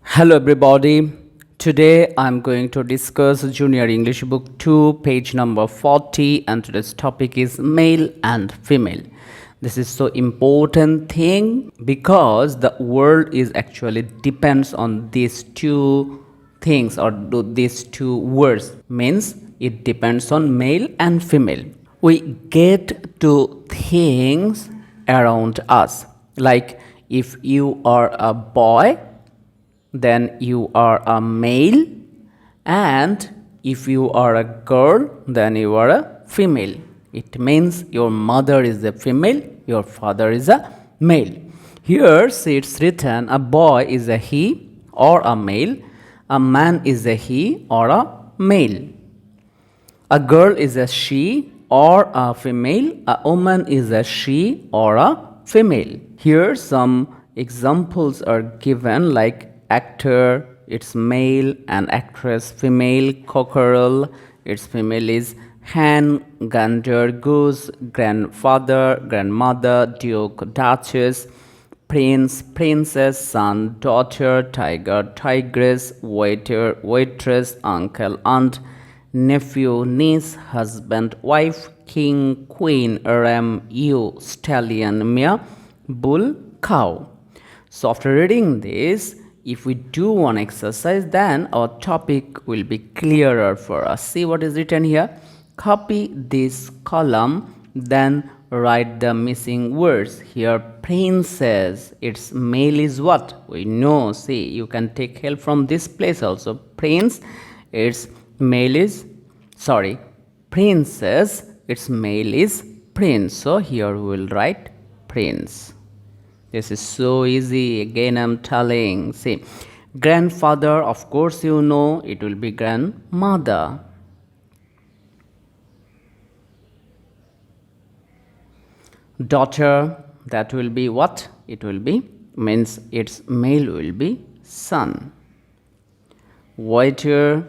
Hello everybody. Today I'm going to discuss Junior English Book 2 page number 40 and today's topic is male and female. This is so important thing because the world is actually depends on these two things or these two words means it depends on male and female. We get to things around us like if you are a boy then you are a male, and if you are a girl then you are a female. It means your mother is a female, your father is a male. Here it's written a boy is a he or a male, a man is a he or a male, a girl is a she or a female, a woman is a she or a female. Here some examples are given like actor, it's male, and actress female, cockerel, its female is hen, gander, goose, grandfather, grandmother, duke, duchess, prince, princess, son, daughter, tiger, tigress, waiter, waitress, uncle, aunt, nephew, niece, husband, wife, king, queen, ram, ewe, stallion, mare, bull, cow. So after reading this, if we do one exercise, then our topic will be clearer for us. See what is written here. Copy this column, then write the missing words. Here, princess, its male is what? We know. See, you can take help from this place also. Prince, its male is, princess, its male is prince. So here we will write prince. This is so easy. Again, I'm telling. See, grandfather, of course, you know, it will be grandmother. Daughter, that will be what? It will be, means its male will be son. Waiter,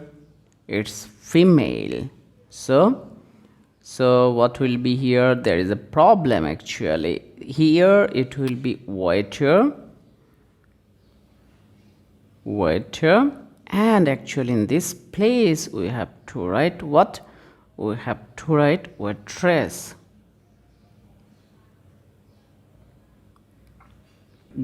it's female. So what will be here? There is a problem actually. Here it will be waiter, and actually in this place we have to write what? We have to write waitress.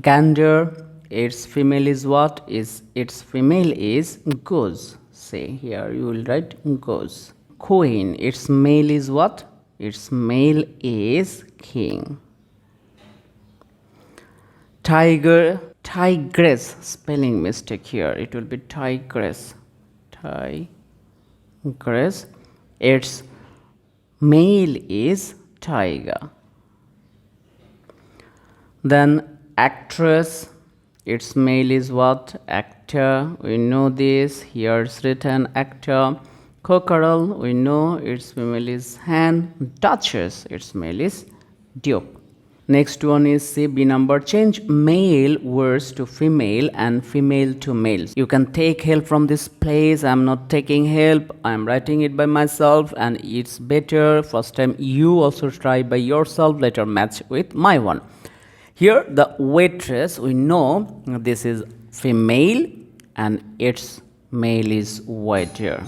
Gander, its female is what? Its female is goose. Say here you will write goose. Queen, its male is what? Its male is king. Tiger, tigress, spelling mistake here. It will be tigress. Tigress, its male is tiger. Then actress, its male is what? Actor. We know this. Here it's written actor. Cockerel, we know its female is hen. Duchess, its male is duke. Next one is C, B number. Change male words to female and female to male. You can take help from this place. I'm not taking help. I'm writing it by myself and it's better. First time you also try by yourself. Later match with my one. Here the waitress, we know this is female and its male is waiter.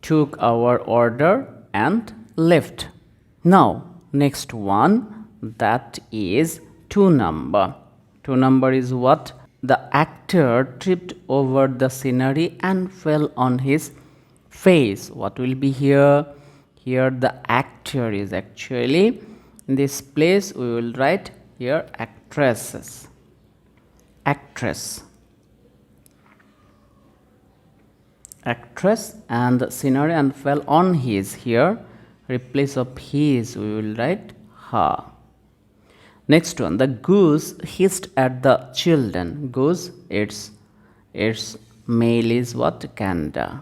Took our order and left. Now next one, that is 2 number. 2 number is what? The actor tripped over the scenery and fell on his face. What will be here? Here the actor is actually, in this place we will write here actresses. Actress. Actress, and the scenery and fell on his. Here replace of his we will write her. Next one, the goose hissed at the children. Goose, its male is what? Gander.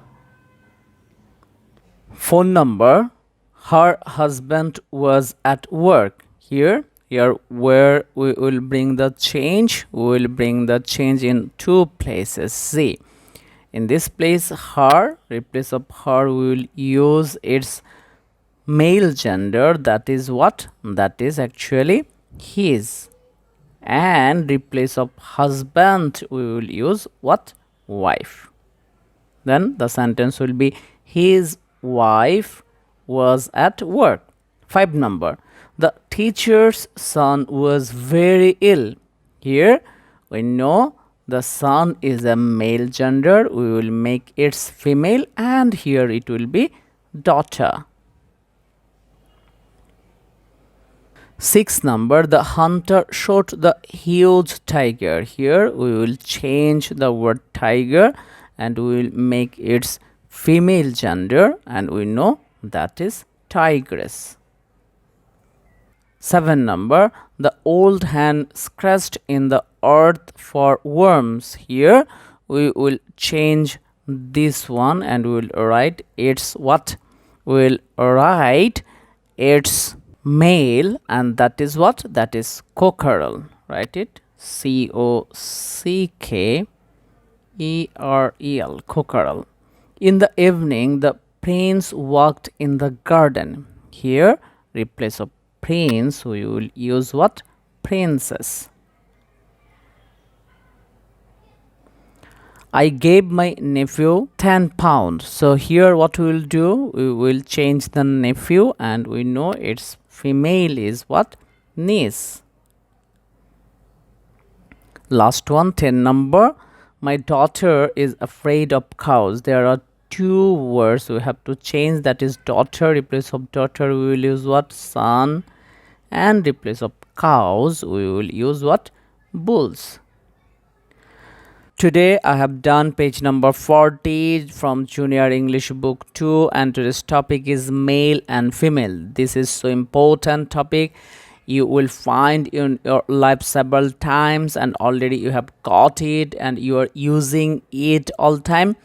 Phone number, her husband was at work. Here where we will bring the change, we will bring the change in 2 places. See, in this place her, replace of her we will use its male gender, that is what? That is actually his. and replace of husband we will use what? Wife. Then the sentence will be his wife was at work. 5 number, the teacher's son was very ill. Here we know the son is a male gender, we will make its female, and here it will be daughter. 6 number, the hunter shot the huge tiger. Here we will change the word tiger and we will make its female gender, and we know that is tigress. 7 number, the old hand scratched in the earth for worms. Here we will change this one and we will write its what? We will write its male, and that is what? That is cockerel. Write it cockerel, cockerel. In the evening, the prince walked in the garden. Here replace of prince we will use what? Princess. I gave my nephew 10 pounds. So here what we will do? We will change the nephew and we know its female is what? Niece. Last one, 10 number. My daughter is afraid of cows. There are 2 words we have to change, that is daughter, replace of daughter we will use what? Son, and replace of cows we will use what? Bulls. Today I have done page number 40 from Junior English Book 2, and today's topic is male and female. This is so important topic. You will find in your life several times and already you have got it and you are using it all time.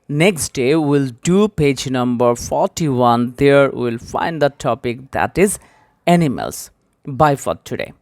Next day we'll do page number 41. There we'll find the topic, that is animals. Bye for today.